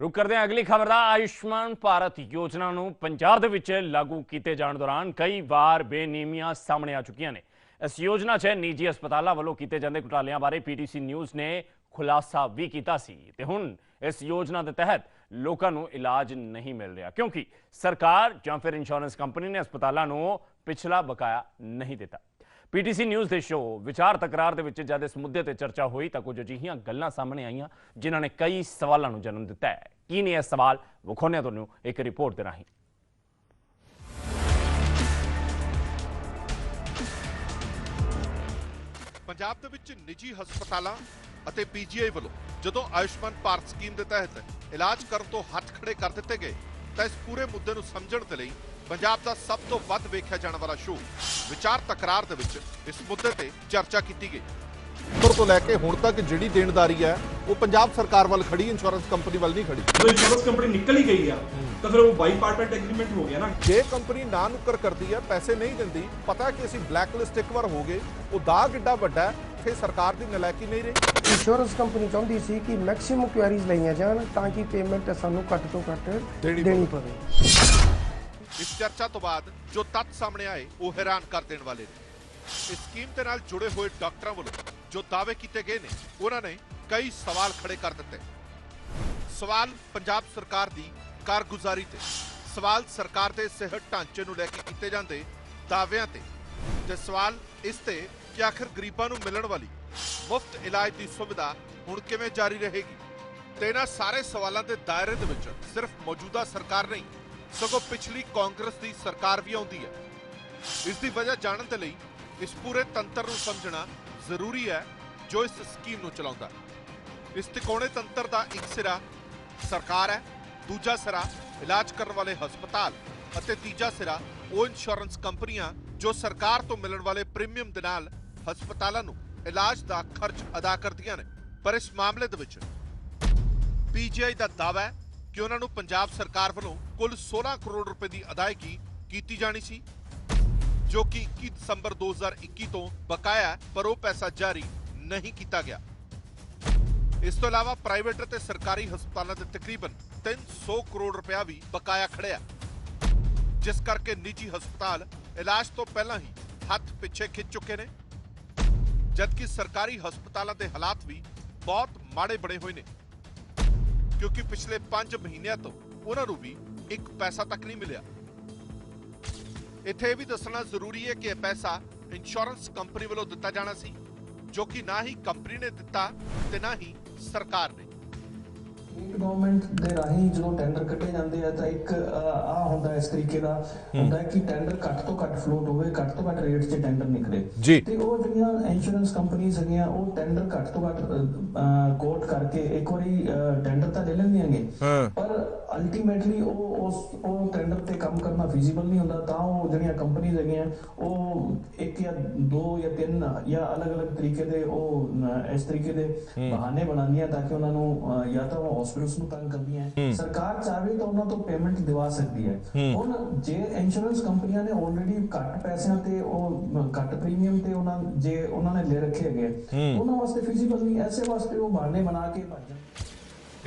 रुक करते हैं अगली खबर का। आयुष्मान भारत योजना ਨੂੰ ਪੰਜਾਬ ਦੇ ਵਿੱਚ ਲਾਗੂ ਕੀਤੇ ਜਾਣ ਦੌਰਾਨ ਕਈ ਵਾਰ ਬੇਨੇਮੀਆਂ ਸਾਹਮਣੇ ਆ ਚੁੱਕੀਆਂ ਨੇ। ਇਸ ਯੋਜਨਾ 'ਚ ਨਿੱਜੀ ਹਸਪਤਾਲਾਂ ਵੱਲੋਂ ਕੀਤੇ ਜਾਂਦੇ ਘੁਟਾਲਿਆਂ ਬਾਰੇ ਪੀਟੀਸੀ ਨਿਊਜ਼ ਨੇ ਖੁਲਾਸਾ ਵੀ ਕੀਤਾ ਸੀ ਤੇ ਹੁਣ ਇਸ ਯੋਜਨਾ ਦੇ ਤਹਿਤ ਲੋਕਾਂ ਨੂੰ ਇਲਾਜ ਨਹੀਂ ਮਿਲ ਰਿਹਾ ਕਿਉਂਕਿ ਸਰਕਾਰ ਜਾਂ ਫਿਰ ਇੰਸ਼ੋਰੈਂਸ ਕੰਪਨੀ ਨੇ ਹਸਪਤਾਲਾਂ ਨੂੰ ਪਿਛਲਾ ਬਕਾਇਆ ਨਹੀਂ ਦਿੱਤਾ। पीटीसी न्यूज़ के शो विचार तकरार के जब इस मुद्दे पर चर्चा हुई तो कुछ अजिहियां गल्लां सामने आईयां जिन्होंने कई सवालों को जन्म दिता है। की ने यह सवाल विखाने तुहानूं एक रिपोर्ट के राही। पंजाब दे विच निजी हस्पतालां अते पीजीआई वालों जदों आयुष्मान भारत स्कीम के तहत इलाज करन तो हथ खड़े कर दिते गए तो इस पूरे मुद्दे नूं समझण दे लई पंजाब का सब तो वध वेख्या जाने वाला शो विचार तकरार दे विच इस मुद्दे ते चर्चा की गई। तो लैके हुण तक जिहड़ी देणदारी है वो पंजाब सरकार वाल खड़ी, इंश्योरेंस कंपनी वाल नहीं खड़ी। तो इंश्योरेंस कंपनी निकल ही गई है तो फिर वो बाई पार्टनर एग्रीमेंट हो गया ना। जे कंपनी ना नुक्कर करती है, पैसे नहीं दिंदी, पता कि असीं ब्लैक लिस्ट एक बार हो गए, वो दाग एड्डा वड्डा है, फिर सरकार की नलायकी नहीं रही। इंश्योरेंस कंपनी चाहती सी कि मैक्सिमम क्वेरीज लईयां जाण ताकि पेमेंट सानूं घट तो घट देनी पवे। इस चर्चा तो बाद जो तथ्य सामने आए वो हैरान कर देने वाले ने। इस स्कीम के नाल जुड़े हुए डॉक्टरों वालों जो दावे किए गए ने उन्होंने कई सवाल खड़े कर दिते। सवाल पंजाब सरकार की कारगुजारी ते, सवाल सरकार के सेहत ढांचे नूं लैके कीते जांदे दावियां ते सवाल इस ते कि आखिर गरीबां नूं मिलण वाली मुफ्त इलाज की सुविधा हुण किवें जारी रहेगी। ते इन्हां सारे सवालों के दायरे दे विच सिर्फ मौजूदा सरकार नहीं सगों पिछली कांग्रेस की सरकार भी आउंदी है। इसकी वजह जानने के लिए इस पूरे तंत्र को समझना जरूरी है जो इस स्कीम को चलाउंदा। इस तिकोणे तंत्र का एक सिरा सरकार है, दूजा सिरा इलाज करने वाले हस्पताल और तीजा सिरा वो इंश्योरेंस कंपनियां जो सरकार तो मिलने वाले प्रीमियम दे नाल हस्पतालों को इलाज का खर्च अदा करदियां ने। पर इस मामले दे विच पीजीआई का दावा है कि उन्होंने पंजाब सरकार वालों कुल 16 करोड़ रुपए की अदायगी की जानी सी जो कि 21 दिसंबर 2021 तो बकाया पर वो पैसा जारी नहीं किया गया। इस तो इलावा प्राइवेट और सरकारी हस्पतालों के तकरीबन 300 करोड़ रुपया भी बकाया खड़िया जिस करके निजी हस्पताल इलाज तो पहला ही हाथ पिछे खिंच चुके ने जबकि सरकारी हस्पतालों के हालात भी बहुत माड़े बने हुए ने क्योंकि पिछले 5 महीनों तो उन्होंने भी एक पैसा तक नहीं मिला। इत्थे भी दसना जरूरी है कि यह पैसा इंश्योरेंस कंपनी वालों दिता जाना सी जो कि ना ही कंपनी ने दिता ते ना ही सरकार ने। गवर्नमेंट दे राही जो टेंडर कटे जाते हैं तो एक आ होंदा इस तरीके का होंदा है कि टेंडर घट तो घट फ्लोट होवे, घट तो घट रेट से टेंडर निकले ते वो ਜਿਹੜੀਆਂ इंश्योरेंस कंपनीज ਹੈਗੀਆਂ ਉਹ टेंडर घट तो घट कोट करके एक बारी टेंडर ਤਾਂ ਲੈ ਲੈਂਦੀਆਂ ਨੇ ਪਰ ਅਲਟੀਮੇਟਲੀ ਉਹ टेंडर ਤੇ ਕੰਮ ਕਰਨਾ ਫੀਜ਼ੀਬਲ ਨਹੀਂ ਹੁੰਦਾ। ਤਾਂ ਉਹ ਜਿਹੜੀਆਂ ਕੰਪਨੀਜ਼ ਹੈਗੀਆਂ ਉਹ ਇੱਕ ਜਾਂ ਦੋ ਜਾਂ ਤਿੰਨ ਜਾਂ ਅਲੱਗ-ਅਲੱਗ ਤਰੀਕੇ ਦੇ ਉਹ ਇਸ ਤਰੀਕੇ ਦੇ ਬਹਾਨੇ ਬਣਾਉਂਦੀਆਂ ਤਾਂ ਕਿ ਉਹਨਾਂ ਨੂੰ ਜਾਂ ਤਾਂ हॉस्पिटल्स ਨੂੰ ਤੰਗ ਕਰਦੀਆਂ ਸਰਕਾਰ ਚਾਹੇ ਤਾਂ ਉਹਨਾਂ ਤੋਂ ਪੇਮੈਂਟ ਦਿਵਾ ਸਕਦੀ ਹੈ। ਹੁਣ ਜੇ ਇੰਸ਼ੋਰੈਂਸ ਕੰਪਨੀਆਂ ਨੇ ਆਲਰੇਡੀ ਘੱਟ ਪੈਸਿਆਂ ਤੇ ਉਹ ਘੱਟ ਪ੍ਰੀਮੀਅਮ ਤੇ ਉਹਨਾਂ ਨੇ ਲੈ ਰੱਖੇ ਹੈਗੇ ਉਹਨਾਂ ਵਾਸਤੇ ਫੀਜ਼ੀਬਲ ਨਹੀਂ, ਐਸੇ ਵਾਸਤੇ ਉਹ ਬਹਾਨੇ ਬਣਾ ਕੇ ਭੱਜਣ।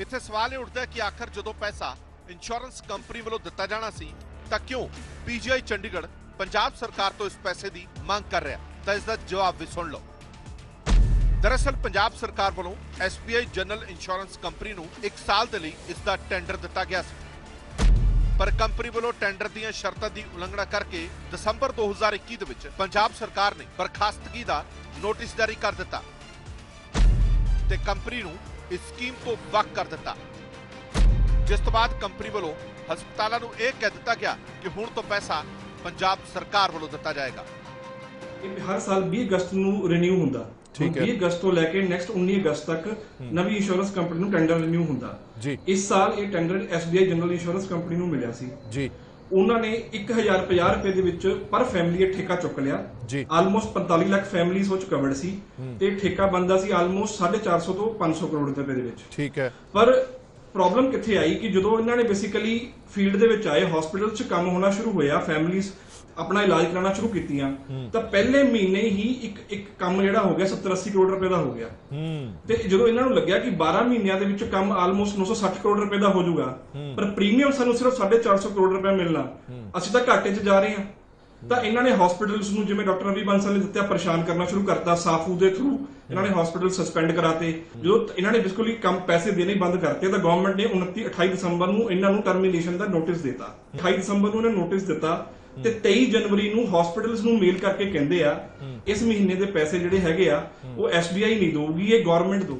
ਇੱਥੇ ਸਵਾਲ ਇਹ ਉੱਠਦਾ ਕਿ ਆਖਰ ਜਦੋਂ ਪੈਸਾ ਇੰਸ਼ੋਰੈਂਸ ਕੰਪਨੀ ਵੱਲੋਂ ਦਿੱਤਾ ਜਾਣਾ ਸੀ ਤਾਂ ਕਿਉਂ ਪੀਜੀਆਈ ਚੰਡੀਗੜ੍ਹ ਪੰਜਾਬ ਸਰਕਾਰ ਤੋਂ ਇਸ ਪੈਸੇ ਦੀ ਮੰਗ ਕਰ ਰਿਹਾ ਤਾਂ ਇਸ ਦਾ ਜਵਾਬ ਵੀ ਸੁਣ ਲਓ। दरअसल पंजाब सरकार वालों एसबीआई जनरल इंश्योरेंस कंपनी को 1 साल के लिए इसका टेंडर दिता गया पर कंपनी वालों टेंडर दी शर्तों की उलंघना करके दिसंबर 2021 दे विच पंजाब सरकार ने बर्खास्तगी का नोटिस जारी कर दिता ते कंपनी को इस स्कीम तो वक्फ कर दिता जिस तो बाद कंपनी वालों हस्पतालों को यह कह दिता गया कि हुण तो पैसा पंजाब सरकार वालों दिता जाएगा। हर साल 20 अगस्त को रिन्यू होंदा 20 अगस्त तो लैके नैक्सट 19 अगस्त तक नवी इंश्योरेंस कंपनी ਨੂੰ ਟੈਂਡਰ ਰਿਨਿਊ ਹੁੰਦਾ ਜੀ। ਇਸ ਸਾਲ ਇਹ tender SBI general insurance company ਨੂੰ ਮਿਲਿਆ ਸੀ ਜੀ। ਉਹਨਾਂ ਨੇ 1050 ਰੁਪਏ ਦੇ ਵਿੱਚ ਪਰ ਫੈਮਿਲੀ ਇਹ ਠੇਕਾ ਚੁੱਕ ਲਿਆ ਜੀ। ਆਲਮੋਸਟ 45 ਲੱਖ ਫੈਮਿਲੀਜ਼ ਉਹ ਚ ਕਵਰਡ ਸੀ ਤੇ ਠੇਕਾ ਬੰਦਾ ਸੀ ਆਲਮੋਸਟ 450 ਤੋਂ 500 ਕਰੋੜ ਰੁਪਏ ਦੇ ਵਿੱਚ। ਠੀਕ ਹੈ ਪਰ ਪ੍ਰੋਬਲਮ ਕਿੱਥੇ ਆਈ ਕਿ ਜਦੋਂ ਇਹਨਾਂ ਨੇ ਬੇਸਿਕਲੀ ਫੀਲਡ ਦੇ ਵਿੱਚ ਆਏ ਹਸਪੀਟਲ 'ਚ ਕੰਮ ਹੋਣਾ ਸ਼ੁਰੂ ਹੋਇਆ ਫੈਮਿਲੀਜ਼ ਆਪਣਾ ਇਲਾਜ ਕਰਾਉਣਾ ਸ਼ੁਰੂ ਕੀਤੀਆਂ ਤਾਂ ਪਹਿਲੇ ਮਹੀਨੇ ਹੀ ਇੱਕ ਕੰਮ ਜਿਹੜਾ ਹੋ ਗਿਆ 70-80 ਕਰੋੜ ਰੁਪਏ ਦਾ ਹੋ ਗਿਆ। ਤੇ ਜਦੋਂ ਇਹਨਾਂ ਨੂੰ ਲੱਗਿਆ ਕਿ 12 ਮਹੀਨਿਆਂ ਦੇ ਵਿੱਚ ਕੰਮ ਆਲਮੋਸਟ 960 ਕਰੋੜ ਰੁਪਏ ਦਾ ਹੋ ਜਾਊਗਾ, ਪਰ ਪ੍ਰੀਮੀਅਮ ਸਾਨੂੰ ਸਿਰਫ 450 ਕਰੋੜ ਰੁਪਏ ਮਿਲਣਾ, ਅਸੀਂ ਤਾਂ ਘਾਟੇ 'ਚ ਜਾ ਰਹੇ ਹਾਂ। ਤਾਂ ਇਹਨਾਂ ਨੇ ਹਸਪੀਟਲਸ ਨੂੰ, ਜਿਵੇਂ ਡਾਕਟਰ ਰਵੀ ਬਾਂਸਲ ਨੇ ਦਿੱਤਾ, ਪਰੇਸ਼ਾਨ ਕਰਨਾ ਸ਼ੁਰੂ ਕਰਤਾ। ਸਾਫੂ ਦੇ ਥਰੂ ਇਹਨਾਂ ਨੇ ਹਸਪੀਟਲ ਸਸਪੈਂਡ ਕਰਾਤੇ। ਜਦੋਂ ਇਹਨਾਂ ਨੇ ਬਿਲਕੁਲ ਹੀ ਕੰਮ ਪੈਸੇ ਦੇਣੇ ਬੰਦ ਕਰਤੇ ਤਾਂ ਗਵਰਨਮੈਂਟ ਨੇ 28 ਦਸੰਬਰ ਨੂੰ ਇਹਨਾਂ ਨੂੰ ਟਰਮੀਨੇਸ਼ਨ ਦਾ ਨੋਟਿਸ ਦਿੱਤਾ। 28 ਦਸੰਬਰ ਨੂੰ ਇਹਨੇ ਨੋਟਿਸ ਦਿੱਤਾ ਤੇ 23 ਜਨਵਰੀ ਨੂੰ ਹਸਪੀਟਲਸ ਨੂੰ ਮੇਲ ਕਰਕੇ ਕਹਿੰਦੇ ਆ ਇਸ ਮਹੀਨੇ ਦੇ ਪੈਸੇ ਜਿਹੜੇ ਹੈਗੇ ਆ ਉਹ SBI ਨਹੀਂ ਦਊਗੀ, ਇਹ ਗਵਰਨਮੈਂਟ ਦਊ।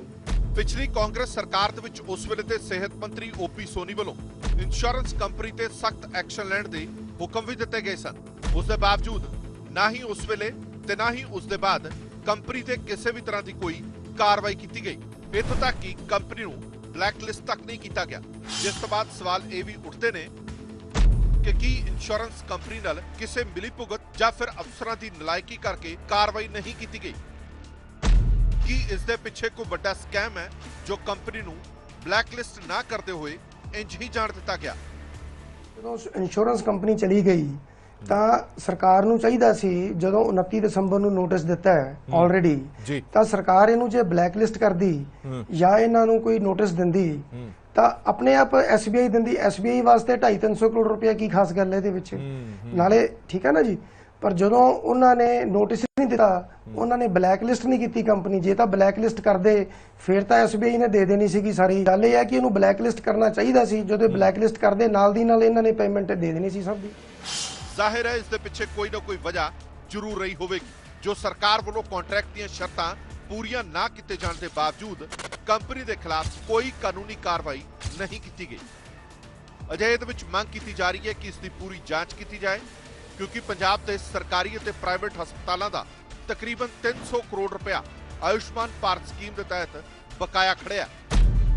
ਪਿਛਲੀ ਕਾਂਗਰਸ ਸਰਕਾਰ ਦੇ ਵਿੱਚ ਉਸ ਵੇਲੇ ਤੇ ਸਿਹਤ ਮੰਤਰੀ OP ਸੋਨੀ ਵੱਲੋਂ ਇੰਸ਼ੋਰੈਂਸ ਕੰਪਨੀ ਤੇ ਸਖਤ ਐਕਸ਼ਨ ਲੈਣ ਦੇ ਹੁਕਮ ਵੀ ਦਿੱਤੇ ਗਏ ਸਨ। ਉਸ ਦੇ ਬਾਵਜੂਦ ਨਾ ਹੀ ਉਸ ਵੇਲੇ ਤੇ ਨਾ ਹੀ ਉਸ ਦੇ ਬਾਅਦ ਕੰਪਨੀ ਤੇ ਕਿਸੇ ਵੀ ਤਰ੍ਹਾਂ ਦੀ ਕੋਈ ਕਾਰਵਾਈ ਕੀਤੀ ਗਈ। ਇੱਥੋਂ ਤੱਕ ਕਿ ਕੰਪਨੀ ਨੂੰ ਬਲੈਕ ਲਿਸਟ ਤੱਕ ਨਹੀਂ ਕੀਤਾ ਗਿਆ, ਜਿਸ ਤੋਂ ਬਾਅਦ ਸਵਾਲ ਇਹ ਵੀ ਉੱਠਦੇ ਨੇ ਕਿ ਕੀ ਇੰਸ਼ੋਰੈਂਸ ਕੰਪਨੀ ਨਾਲ ਕਿਸੇ ਮਿਲੀ ਭੁਗਤ ਜਾਂ ਫਿਰ ਅਫਸਰਾਂ ਦੀ ਨਲਾਇਕੀ ਕਰਕੇ ਕਾਰਵਾਈ ਨਹੀਂ ਕੀਤੀ ਗਈ? ਕੀ ਇਸ ਦੇ ਪਿੱਛੇ ਕੋਈ ਵੱਡਾ ਸਕੈਮ ਹੈ ਜੋ ਕੰਪਨੀ ਨੂੰ ਬਲੈਕ ਲਿਸਟ ਨਾ ਕਰਦੇ ਹੋਏ ਇੰਜ ਹੀ ਜਾਣ ਦਿੱਤਾ ਗਿਆ? ਜਦੋਂ ਇੰਸ਼ੋਰੈਂਸ ਕੰਪਨੀ ਚਲੀ ਗਈ ਤਾਂ ਸਰਕਾਰ ਨੂੰ ਚਾਹੀਦਾ ਸੀ, ਜਦੋਂ 29 ਦਸੰਬਰ ਨੂੰ ਨੋਟਿਸ ਦਿੱਤਾ ਹੈ ਆਲਰੇਡੀ, ਤਾਂ ਸਰਕਾਰ ਇਹਨੂੰ ਜੇ ਬਲੈਕ ਲਿਸਟ ਕਰਦੀ ਜਾਂ ਇਹਨਾਂ ਨੂੰ ਕੋਈ ਨੋਟਿਸ ਦਿੰਦੀ ਤਾਂ ਆਪਣੇ ਆਪ SBI ਦਿੰਦੀ। SBI ਵਾਸਤੇ 250-300 ਕਰੋੜ ਰੁਪਏ ਕੀ ਖਾਸ ਗੱਲ ਹੈ ਇਹਦੇ ਵਿੱਚ? ਨਾਲੇ ਠੀਕ ਹੈ ਨਾ ਜੀ, ਪਰ ਜਦੋਂ ਉਹਨਾਂ ਨੇ ਨੋਟਿਸ ਨਹੀਂ ਦਿੱਤਾ, ਉਹਨਾਂ ਨੇ ਬਲੈਕ ਲਿਸਟ ਨਹੀਂ ਕੀਤੀ ਕੰਪਨੀ। ਜੇ ਤਾਂ ਬਲੈਕ ਲਿਸਟ ਕਰਦੇ ਫਿਰ ਤਾਂ SBI ਨੇ ਦੇ ਦੇਣੀ ਸੀਗੀ ਸਾਰੀ। ਗੱਲ ਇਹ ਹੈ ਕਿ ਇਹਨੂੰ ਬਲੈਕ ਲਿਸਟ ਕਰਨਾ ਚਾਹੀਦਾ ਸੀ। ਜਦੋਂ ਬਲੈਕ ਲਿਸਟ ਕਰਦੇ ਨਾਲ ਦੀ ਨਾਲ ਇਹਨਾਂ ਨੇ ਪੇਮੈਂਟ ਦੇ ਦੇਣੀ ਸੀ ਸਭ ਦੀ। ਜ਼ਾਹਿਰ ਹੈ ਇਸ ਦੇ ਪਿੱਛੇ ਕੋਈ ਨਾ ਕੋਈ ਵਜ੍ਹਾ ਜ਼ਰੂਰ ਰਹੀ ਹੋਵੇਗੀ, ਜੋ ਸਰਕਾਰ ਵੱਲੋਂ ਕੰਟਰੈਕਟ ਦੀਆਂ ਸ਼ਰਤਾਂ ਪੂਰੀਆਂ ਨਾ ਕੀਤੇ ਜਾਣ ਦੇ ਬਾਵਜੂਦ ਕੰਪਨੀ ਦੇ ਖਿਲਾਫ ਕੋਈ ਕਾਨੂੰਨੀ ਕਾਰਵਾਈ ਨਹੀਂ ਕੀਤੀ ਗਈ। ਅਜਿਹੇ ਦੇ ਵਿੱਚ ਮੰਗ ਕੀਤੀ ਜਾ ਰਹੀ ਹੈ ਕਿ ਇਸ ਦੀ ਪੂਰੀ ਜਾਂਚ ਕੀਤੀ ਜਾਏ, ਕਿਉਂਕਿ ਪੰਜਾਬ ਦੇ ਸਰਕਾਰੀ ਅਤੇ ਪ੍ਰਾਈਵੇਟ ਹਸਪਤਾਲਾਂ ਦਾ ਤਕਰੀਬਨ 300 ਕਰੋੜ ਰੁਪਇਆ ਆਯੁਸ਼ਮਾਨ ਭਾਰਤ ਸਕੀਮ ਦੇ ਤਹਿਤ ਬਕਾਇਆ ਖੜਿਆ।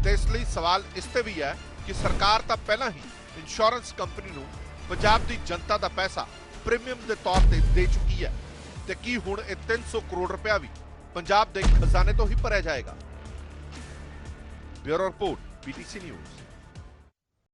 ਤੇ ਇਸ ਲਈ ਸਵਾਲ ਇਸ ਤੇ ਵੀ ਹੈ ਕਿ ਸਰਕਾਰ ਤਾਂ ਪਹਿਲਾਂ ਹੀ ਇੰਸ਼ੋਰੈਂਸ ਕੰਪਨੀ ਨੂੰ ਪੰਜਾਬ ਦੀ ਜਨਤਾ ਦਾ ਪੈਸਾ ਪ੍ਰੀਮੀਅਮ ਦੇ ਤੌਰ ਤੇ ਦੇ ਚੁੱਕੀ ਹੈ, ਤੇ ਕੀ ਹੁਣ ਇਹ 300 ਕਰੋੜ ਰੁਪਇਆ ਵੀ ਪੰਜਾਬ ਦੇ ਖਜ਼ਾਨੇ ਤੋਂ ਹੀ ਭਰਿਆ ਜਾਏਗਾ? Bureau report, PTC news.